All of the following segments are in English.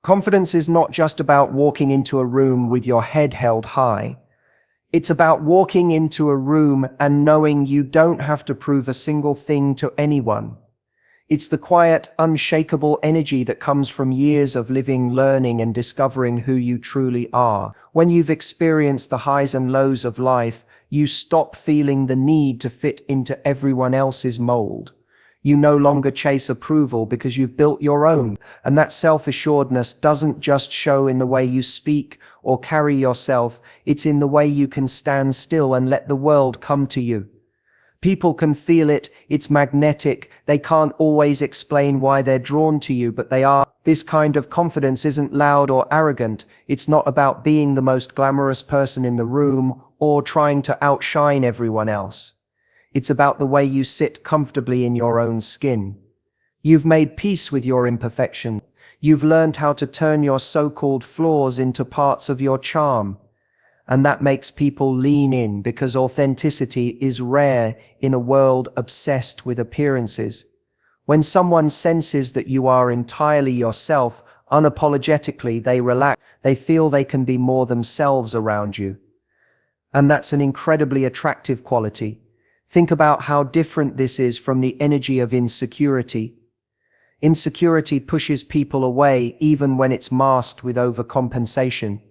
Confidence is not just about walking into a room with your head held high. It's about walking into a room and knowing you don't have to prove a single thing to anyone. It's the quiet, unshakable energy that comes from years of living, learning, and discovering who you truly are. When you've experienced the highs and lows of life, you stop feeling the need to fit into everyone else's mold. You no longer chase approval because you've built your own, and that self-assuredness doesn't just show in the way you speak or carry yourself, it's in the way you can stand still and let the world come to you. People can feel it, it's magnetic, they can't always explain why they're drawn to you, but they are. This kind of confidence isn't loud or arrogant, it's not about being the most glamorous person in the room or trying to outshine everyone else. It's about the way you sit comfortably in your own skin. You've made peace with your imperfection. You've learned how to turn your so-called flaws into parts of your charm. And that makes people lean in because authenticity is rare in a world obsessed with appearances. When someone senses that you are entirely yourself, unapologetically, they relax. They feel they can be more themselves around you. And that's an incredibly attractive quality. Think about how different this is from the energy of insecurity. Insecurity pushes people away even when it's masked with overcompensation.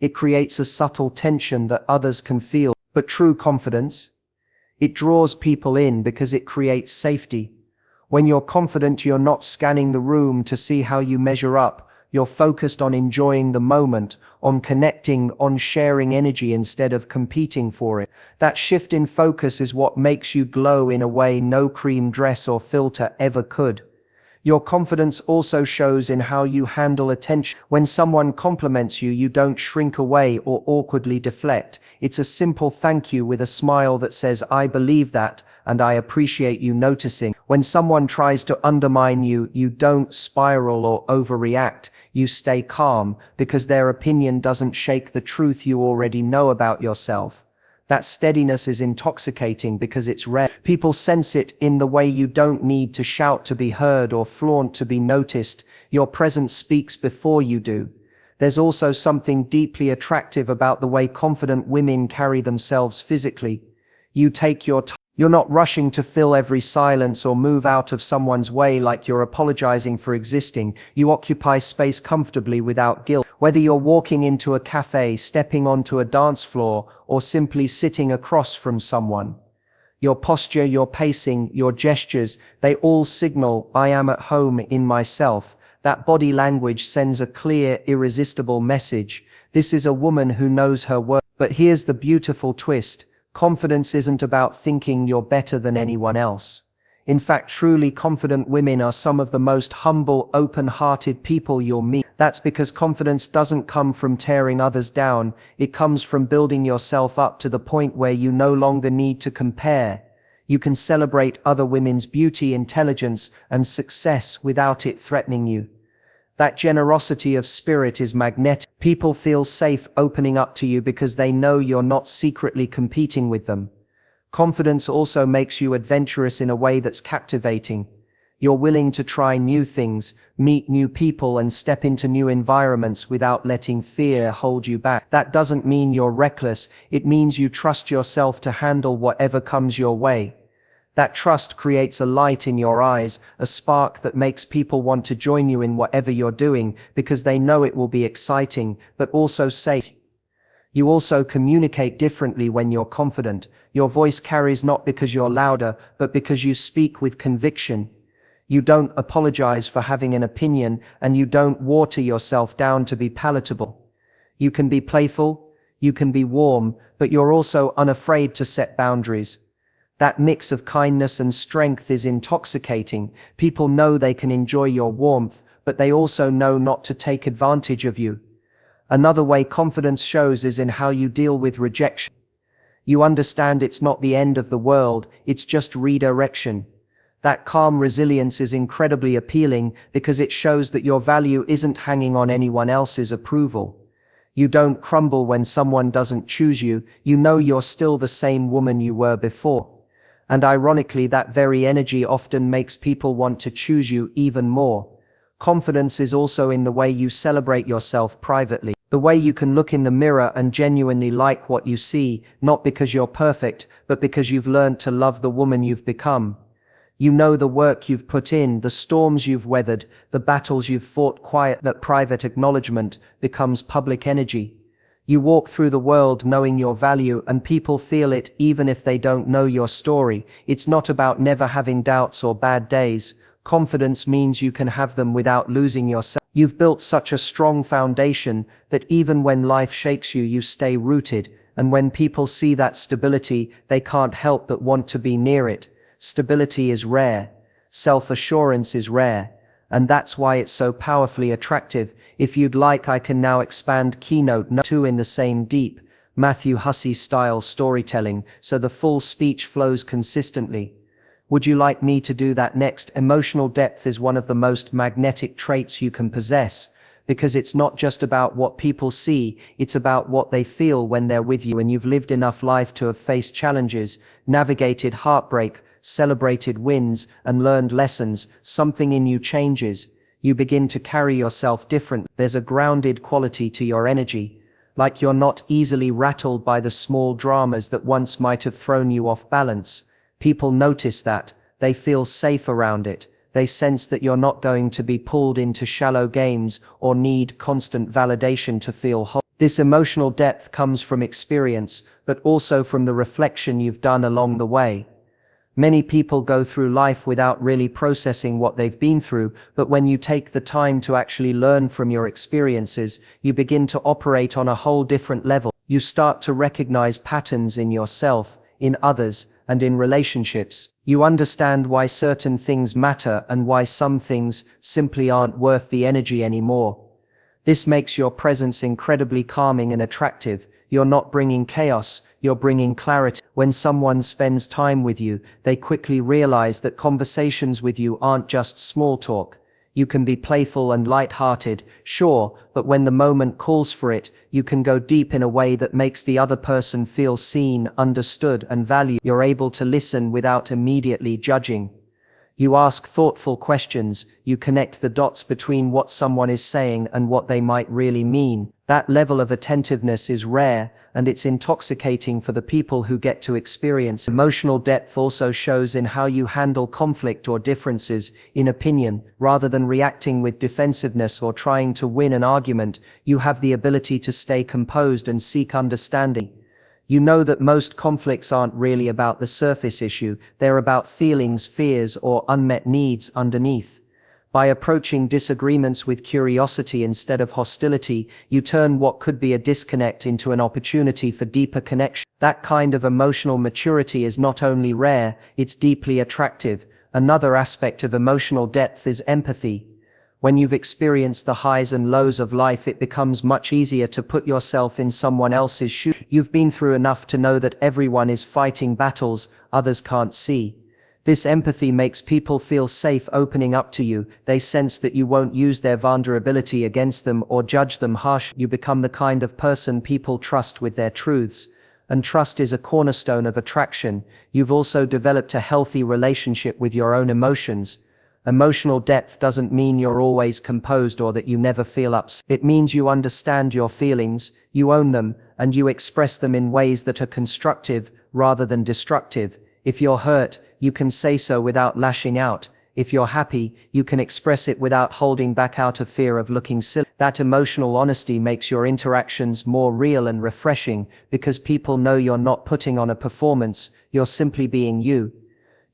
It creates a subtle tension that others can feel. But true confidence, it draws people in because it creates safety. When you're confident, you're not scanning the room to see how you measure up. You're focused on enjoying the moment, on connecting, on sharing energy instead of competing for it. That shift in focus is what makes you glow in a way no cream dress or filter ever could. Your confidence also shows in how you handle attention. When someone compliments you, you don't shrink away or awkwardly deflect. It's a simple thank you with a smile that says, "I believe that, and I appreciate you noticing." When someone tries to undermine you, you don't spiral or overreact. You stay calm because their opinion doesn't shake the truth you already know about yourself. That steadiness is intoxicating because it's rare. People sense it in the way you don't need to shout to be heard or flaunt to be noticed. Your presence speaks before you do. There's also something deeply attractive about the way confident women carry themselves physically. You take your time. You're not rushing to fill every silence or move out of someone's way like you're apologizing for existing. You occupy space comfortably without guilt. Whether you're walking into a cafe, stepping onto a dance floor, or simply sitting across from someone. Your posture, your pacing, your gestures, they all signal, "I am at home in myself." That body language sends a clear, irresistible message. This is a woman who knows her worth. But here's the beautiful twist. Confidence isn't about thinking you're better than anyone else. In fact, truly confident women are some of the most humble, open-hearted people you'll meet. That's because confidence doesn't come from tearing others down. It comes from building yourself up to the point where you no longer need to compare. You can celebrate other women's beauty, intelligence, and success without it threatening you. That generosity of spirit is magnetic. People feel safe opening up to you because they know you're not secretly competing with them. Confidence also makes you adventurous in a way that's captivating. You're willing to try new things, meet new people, and step into new environments without letting fear hold you back. That doesn't mean you're reckless. It means you trust yourself to handle whatever comes your way. That trust creates a light in your eyes, a spark that makes people want to join you in whatever you're doing because they know it will be exciting, but also safe. You also communicate differently when you're confident. Your voice carries not because you're louder, but because you speak with conviction. You don't apologize for having an opinion, and you don't water yourself down to be palatable. You can be playful, you can be warm, but you're also unafraid to set boundaries. That mix of kindness and strength is intoxicating. People know they can enjoy your warmth, but they also know not to take advantage of you. Another way confidence shows is in how you deal with rejection. You understand it's not the end of the world, it's just redirection. That calm resilience is incredibly appealing because it shows that your value isn't hanging on anyone else's approval. You don't crumble when someone doesn't choose you. You know you're still the same woman you were before. And ironically, that very energy often makes people want to choose you even more. Confidence is also in the way you celebrate yourself privately. The way you can look in the mirror and genuinely like what you see, not because you're perfect, but because you've learned to love the woman you've become. You know the work you've put in, the storms you've weathered, the battles you've fought quiet. That private acknowledgement becomes public energy. You walk through the world knowing your value, and people feel it even if they don't know your story. It's not about never having doubts or bad days. Confidence means you can have them without losing yourself. You've built such a strong foundation that even when life shakes you, you stay rooted, and when people see that stability, they can't help but want to be near it. Stability is rare. Self-assurance is rare. And that's why it's so powerfully attractive. If you'd like, I can now expand keynote number 2 in the same deep, HUSSEY style storytelling, so the full speech flows consistently. Would you like me to do that next? Emotional depth is one of the most magnetic traits you can possess, because it's not just about what people see, it's about what they feel when they're with you. And you've lived enough life to have faced challenges, navigated heartbreak, celebrated wins, and learned lessons. Something in you changes. You begin to carry yourself different. There's a grounded quality to your energy, like you're not easily rattled by the small dramas that once might have thrown you off balance. People notice that. They feel safe around it. They sense that you're not going to be pulled into shallow games or need constant validation to feel whole. This emotional depth comes from experience, but also from the reflection you've done along the way. Many people go through life without really processing what they've been through, but when you take the time to actually learn from your experiences, you begin to operate on a whole different level. You start to recognize patterns in yourself, in others, and in relationships. You understand why certain things matter and why some things simply aren't worth the energy anymore. This makes your presence incredibly calming and attractive. You're not bringing chaos, you're bringing clarity. When someone spends time with you, they quickly realize that conversations with you aren't just small talk. You can be playful and light-hearted, sure, but when the moment calls for it, you can go deep in a way that makes the other person feel seen, understood, and valued. You're able to listen without immediately judging. You ask thoughtful questions, you connect the dots between what someone is saying and what they might really mean. That level of attentiveness is rare, and it's intoxicating for the people who get to experience. Emotional depth also shows in how you handle conflict or differences in opinion. Rather than reacting with defensiveness or trying to win an argument, you have the ability to stay composed and seek understanding. You know that most conflicts aren't really about the surface issue, they're about feelings, fears, or unmet needs underneath. By approaching disagreements with curiosity instead of hostility, you turn what could be a disconnect into an opportunity for deeper connection. That kind of emotional maturity is not only rare, it's deeply attractive. Another aspect of emotional depth is empathy. When you've experienced the highs and lows of life, it becomes much easier to put yourself in someone else's shoes. You've been through enough to know that everyone is fighting battles others can't see. This empathy makes people feel safe opening up to you. They sense that you won't use their vulnerability against them or judge them harshly. You become the kind of person people trust with their truths. And trust is a cornerstone of attraction. You've also developed a healthy relationship with your own emotions. Emotional depth doesn't mean you're always composed or that you never feel upset. It means you understand your feelings, you own them, and you express them in ways that are constructive rather than destructive. If you're hurt, you can say so without lashing out. If you're happy, you can express it without holding back out of fear of looking silly. That emotional honesty makes your interactions more real and refreshing, because people know you're not putting on a performance, you're simply being you.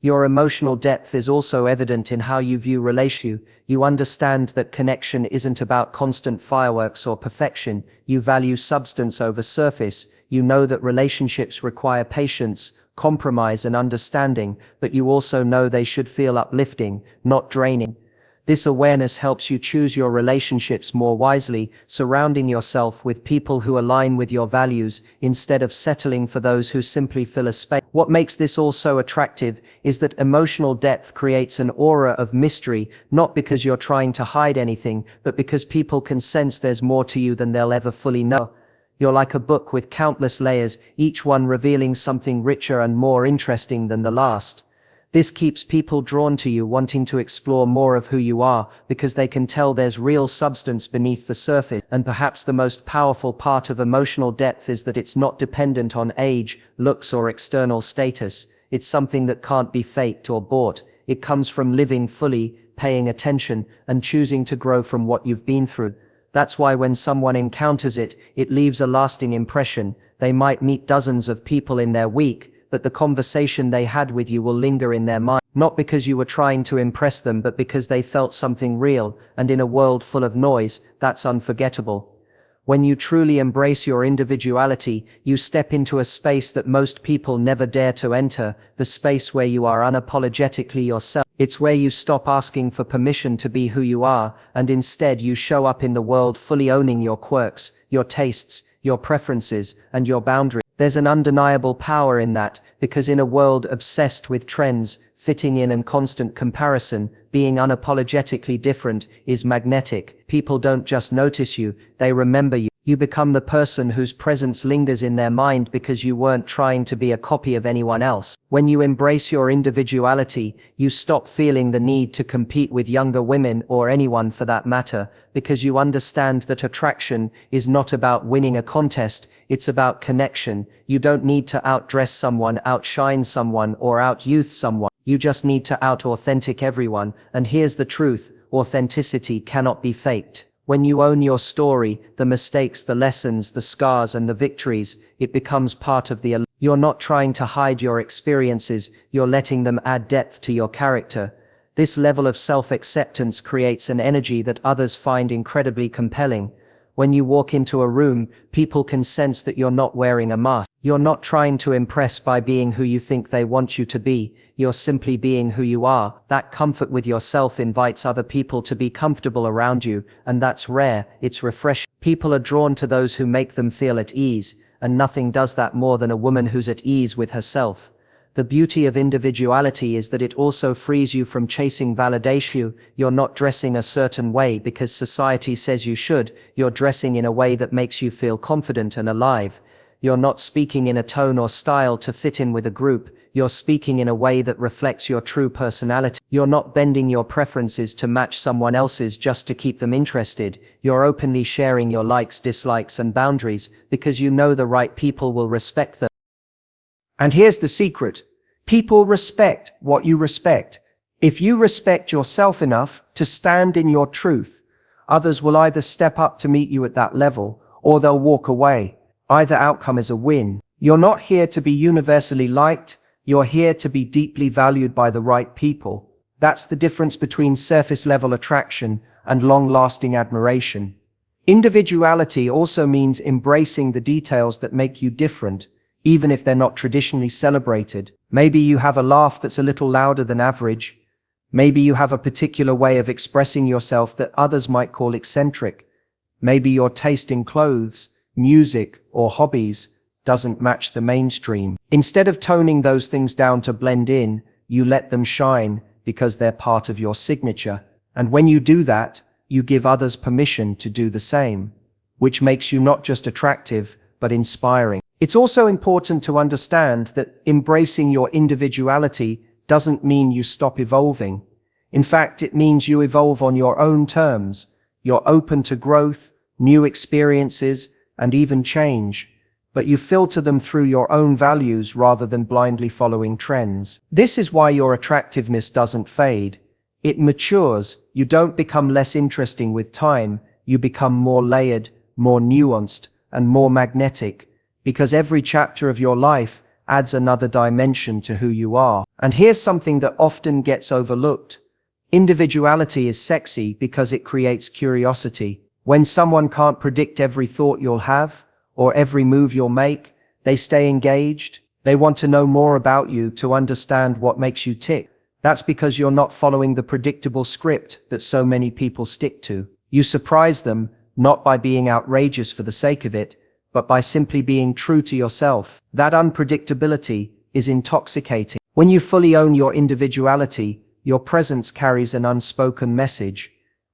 Your emotional depth is also evident in how you view relationships. You understand that connection isn't about constant fireworks or perfection. You value substance over surface. You know that relationships require patience, compromise, and understanding, but you also know they should feel uplifting, not draining. This awareness helps you choose your relationships more wisely, surrounding yourself with people who align with your values, instead of settling for those who simply fill a space. What makes this all so attractive is that emotional depth creates an aura of mystery, not because you're trying to hide anything, but because people can sense there's more to you than they'll ever fully know. You're like a book with countless layers, each one revealing something richer and more interesting than the last. This keeps people drawn to you, wanting to explore more of who you are, because they can tell there's real substance beneath the surface. And perhaps the most powerful part of emotional depth is that it's not dependent on age, looks, or external status. It's something that can't be faked or bought. It comes from living fully, paying attention, and choosing to grow from what you've been through. That's why when someone encounters it, it leaves a lasting impression. They might meet dozens of people in their week, but the conversation they had with you will linger in their mind, not because you were trying to impress them, but because they felt something real, and in a world full of noise, that's unforgettable. When you truly embrace your individuality, you step into a space that most people never dare to enter, the space where you are unapologetically yourself. It's where you stop asking for permission to be who you are, and instead you show up in the world fully owning your quirks, your tastes, your preferences, and your boundaries. There's an undeniable power in that, because in a world obsessed with trends, fitting in, and constant comparison, being unapologetically different is magnetic. People don't just notice you, they remember you. You become the person whose presence lingers in their mind because you weren't trying to be a copy of anyone else. When you embrace your individuality, you stop feeling the need to compete with younger women, or anyone for that matter, because you understand that attraction is not about winning a contest, it's about connection. You don't need to outdress someone, outshine someone, or out-youth someone. You just need to out-authentic everyone, and here's the truth, authenticity cannot be faked. When you own your story, the mistakes, the lessons, the scars, and the victories, it becomes part of the. You're not trying to hide your experiences, you're letting them add depth to your character. This level of self-acceptance creates an energy that others find incredibly compelling. When you walk into a room, people can sense that you're not wearing a mask. You're not trying to impress by being who you think they want you to be. You're simply being who you are. That comfort with yourself invites other people to be comfortable around you, and that's rare, it's refreshing. People are drawn to those who make them feel at ease, and nothing does that more than a woman who's at ease with herself. The beauty of individuality is that it also frees you from chasing validation. You're not dressing a certain way because society says you should, you're dressing in a way that makes you feel confident and alive. You're not speaking in a tone or style to fit in with a group, you're speaking in a way that reflects your true personality. You're not bending your preferences to match someone else's just to keep them interested, you're openly sharing your likes, dislikes, and boundaries, because you know the right people will respect them. And here's the secret. People respect what you respect. If you respect yourself enough to stand in your truth, others will either step up to meet you at that level, or they'll walk away. Either outcome is a win. You're not here to be universally liked, you're here to be deeply valued by the right people. That's the difference between surface-level attraction and long-lasting admiration. Individuality also means embracing the details that make you different, even if they're not traditionally celebrated. Maybe you have a laugh that's a little louder than average. Maybe you have a particular way of expressing yourself that others might call eccentric. Maybe your taste in clothes, music, or hobbies doesn't match the mainstream. Instead of toning those things down to blend in, you let them shine because they're part of your signature. And when you do that, you give others permission to do the same, which makes you not just attractive, but inspiring. It's also important to understand that embracing your individuality doesn't mean you stop evolving. In fact, it means you evolve on your own terms. You're open to growth, new experiences, and even change, but you filter them through your own values rather than blindly following trends. This is why your attractiveness doesn't fade. It matures. You don't become less interesting with time. You become more layered, more nuanced, and more magnetic, because every chapter of your life adds another dimension to who you are. And here's something that often gets overlooked. Individuality is sexy because it creates curiosity. When someone can't predict every thought you'll have, or every move you'll make, they stay engaged. They want to know more about you, to understand what makes you tick. That's because you're not following the predictable script that so many people stick to. You surprise them, not by being outrageous for the sake of it, but by simply being true to yourself. That unpredictability is intoxicating. When you fully own your individuality, your presence carries an unspoken message.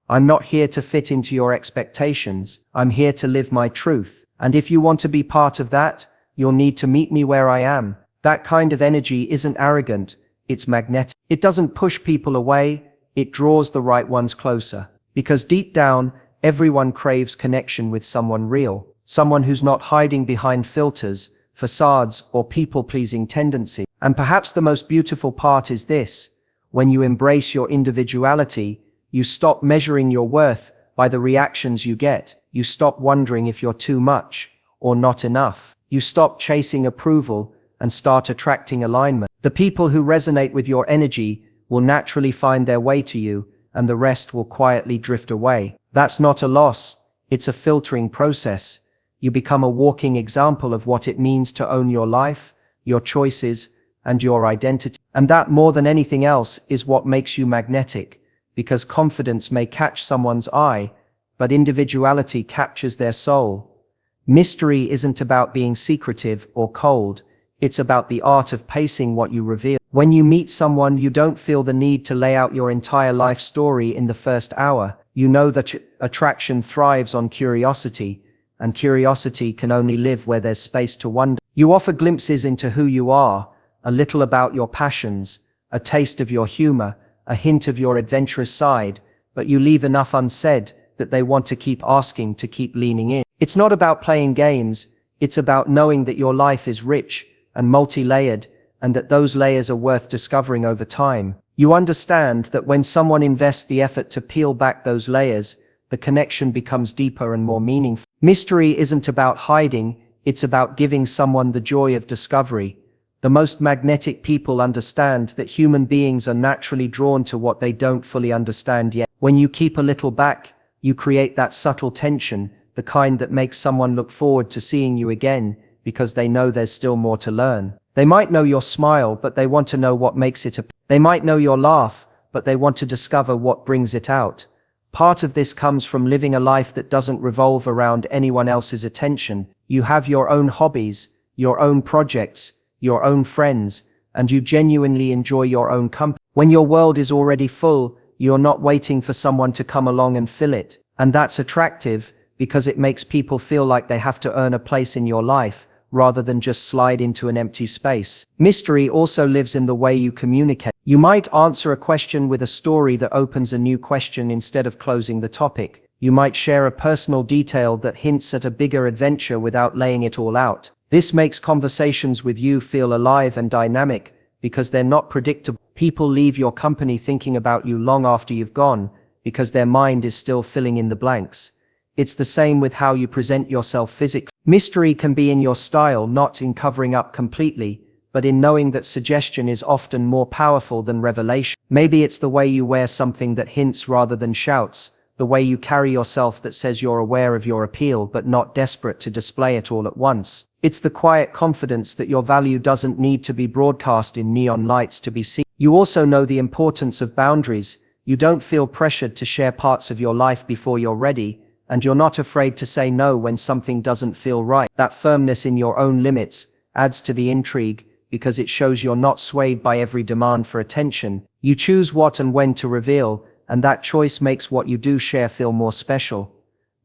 I'm not here to fit into your expectations. I'm here to live my truth. And if you want to be part of that, you'll need to meet me where I am. That kind of energy isn't arrogant. it's magnetic. It doesn't push people away, it draws the right ones closer. Because deep down, everyone craves connection with someone real, someone who's not hiding behind filters, facades, or people-pleasing tendencies. And perhaps the most beautiful part is this: when you embrace your individuality, you stop measuring your worth by the reactions you get. You stop wondering if you're too much or not enough. You stop chasing approval and start attracting alignment. The people who resonate with your energy will naturally find their way to you, and the rest will quietly drift away. That's not a loss, it's a filtering process. You become a walking example of what it means to own your life, your choices, and your identity. And that, more than anything else, is what makes you magnetic, because confidence may catch someone's eye, but individuality captures their soul. Mystery isn't about being secretive or cold, it's about the art of pacing what you reveal. When you meet someone, you don't feel the need to lay out your entire life story in the first hour. You know that attraction thrives on curiosity, and curiosity can only live where there's space to wonder. You offer glimpses into who you are, a little about your passions, a taste of your humor, a hint of your adventurous side, but you leave enough unsaid that they want to keep asking, to keep leaning in. It's not about playing games, it's about knowing that your life is rich and multi-layered, and that those layers are worth discovering over time. You understand that when someone invests the effort to peel back those layers, the connection becomes deeper and more meaningful. Mystery isn't about hiding, it's about giving someone the joy of discovery. The most magnetic people understand that human beings are naturally drawn to what they don't fully understand yet. When you keep a little back, you create that subtle tension, the kind that makes someone look forward to seeing you again, because they know there's still more to learn. They might know your smile, but they want to know what makes it They might know your laugh, but they want to discover what brings it out. Part of this comes from living a life that doesn't revolve around anyone else's attention. You have your own hobbies, your own projects, your own friends, and you genuinely enjoy your own company. When your world is already full, you're not waiting for someone to come along and fill it. And that's attractive, because it makes people feel like they have to earn a place in your life, rather than just slide into an empty space. Mystery also lives in the way you communicate. You might answer a question with a story that opens a new question instead of closing the topic. You might share a personal detail that hints at a bigger adventure without laying it all out. This makes conversations with you feel alive and dynamic, because they're not predictable. People leave your company thinking about you long after you've gone, because their mind is still filling in the blanks. It's the same with how you present yourself physically. Mystery can be in your style, not in covering up completely, but in knowing that suggestion is often more powerful than revelation. Maybe it's the way you wear something that hints rather than shouts, the way you carry yourself that says you're aware of your appeal but not desperate to display it all at once. It's the quiet confidence that your value doesn't need to be broadcast in neon lights to be seen. You also know the importance of boundaries. You don't feel pressured to share parts of your life before you're ready, and you're not afraid to say no when something doesn't feel right. That firmness in your own limits adds to the intrigue, because it shows you're not swayed by every demand for attention. You choose what and when to reveal, and that choice makes what you do share feel more special.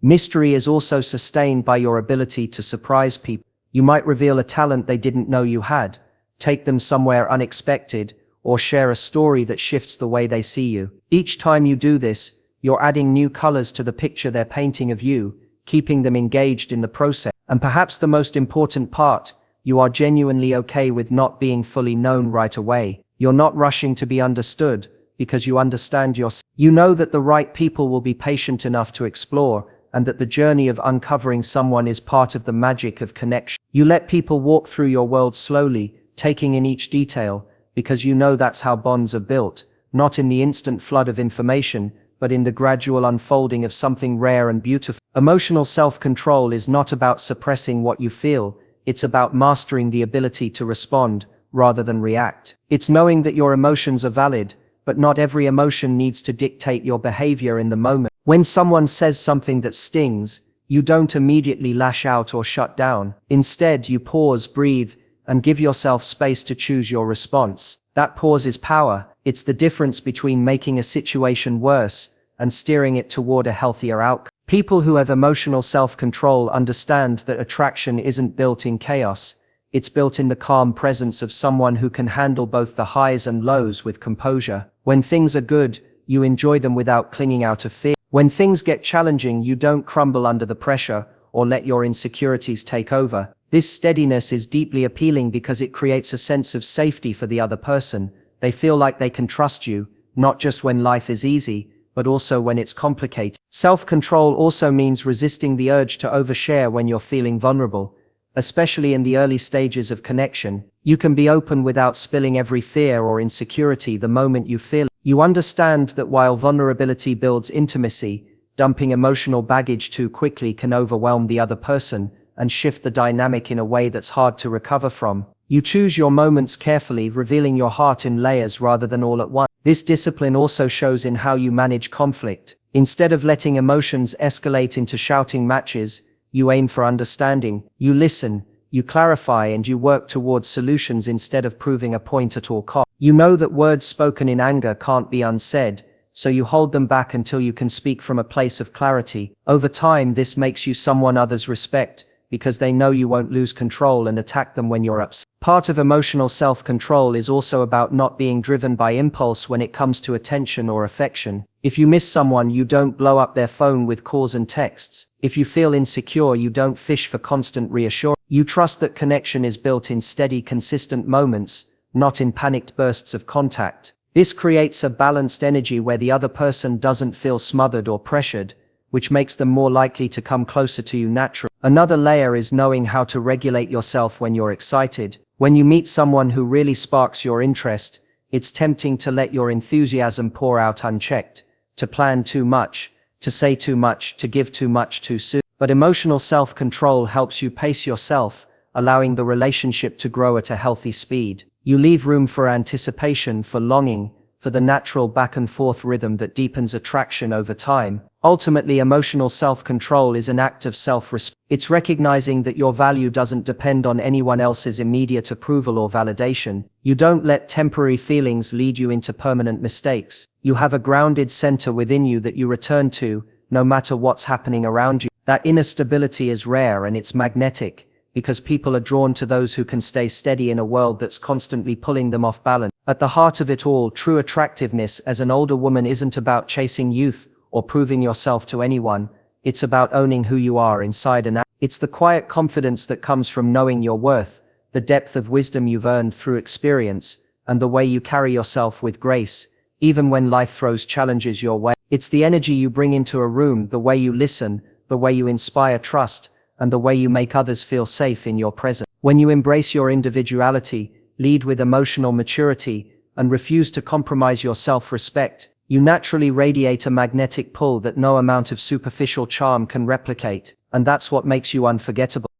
Mystery is also sustained by your ability to surprise people. You might reveal a talent they didn't know you had, take them somewhere unexpected, or share a story that shifts the way they see you. Each time you do this, you're adding new colors to the picture they're painting of you, keeping them engaged in the process. And perhaps the most important part, you are genuinely okay with not being fully known right away. You're not rushing to be understood, because you understand yourself. You know that the right people will be patient enough to explore, and that the journey of uncovering someone is part of the magic of connection. You let people walk through your world slowly, taking in each detail, because you know that's how bonds are built, not in the instant flood of information, but in the gradual unfolding of something rare and beautiful. Emotional self-control is not about suppressing what you feel, it's about mastering the ability to respond, rather than react. It's knowing that your emotions are valid, but not every emotion needs to dictate your behavior in the moment. When someone says something that stings, you don't immediately lash out or shut down. Instead, you pause, breathe, and give yourself space to choose your response. That pause is power. It's the difference between making a situation worse and steering it toward a healthier outcome. People who have emotional self-control understand that attraction isn't built in chaos, It's built in the calm presence of someone who can handle both the highs and lows with composure. When things are good, you enjoy them without clinging out of fear. When things get challenging, you don't crumble under the pressure or let your insecurities take over. This steadiness is deeply appealing because it creates a sense of safety for the other person. They feel like they can trust you, not just when life is easy, but also when it's complicated. Self-control also means resisting the urge to overshare when you're feeling vulnerable. Especially in the early stages of connection, you can be open without spilling every fear or insecurity the moment you feel it. You understand that while vulnerability builds intimacy, dumping emotional baggage too quickly can overwhelm the other person and shift the dynamic in a way that's hard to recover from. You choose your moments carefully, revealing your heart in layers rather than all at once. This discipline also shows in how you manage conflict. Instead of letting emotions escalate into shouting matches, you aim for understanding, you listen, you clarify, and you work towards solutions instead of proving a point at all costs. You know that words spoken in anger can't be unsaid, so you hold them back until you can speak from a place of clarity. Over time, this makes you someone others respect, because they know you won't lose control and attack them when you're upset. Part of emotional self-control is also about not being driven by impulse when it comes to attention or affection. If you miss someone, you don't blow up their phone with calls and texts. If you feel insecure, you don't fish for constant reassurance. You trust that connection is built in steady, consistent moments, not in panicked bursts of contact. This creates a balanced energy where the other person doesn't feel smothered or pressured, which makes them more likely to come closer to you naturally. Another layer is knowing how to regulate yourself when you're excited. When you meet someone who really sparks your interest, it's tempting to let your enthusiasm pour out unchecked, to plan too much, to say too much, to give too much too soon. But emotional self-control helps you pace yourself, allowing the relationship to grow at a healthy speed. You leave room for anticipation, for longing, for the natural back-and-forth rhythm that deepens attraction over time. Ultimately, emotional self-control is an act of self-respect. It's recognizing that your value doesn't depend on anyone else's immediate approval or validation. You don't let temporary feelings lead you into permanent mistakes. You have a grounded center within you that you return to, no matter what's happening around you. That inner stability is rare and it's magnetic, because people are drawn to those who can stay steady in a world that's constantly pulling them off balance. At the heart of it all, true attractiveness as an older woman isn't about chasing youth or proving yourself to anyone. It's about owning who you are inside and out. It's the quiet confidence that comes from knowing your worth, the depth of wisdom you've earned through experience, and the way you carry yourself with grace, even when life throws challenges your way. It's the energy you bring into a room, the way you listen, the way you inspire trust, and the way you make others feel safe in your presence. When you embrace your individuality, lead with emotional maturity, and refuse to compromise your self-respect, you naturally radiate a magnetic pull that no amount of superficial charm can replicate, and that's what makes you unforgettable.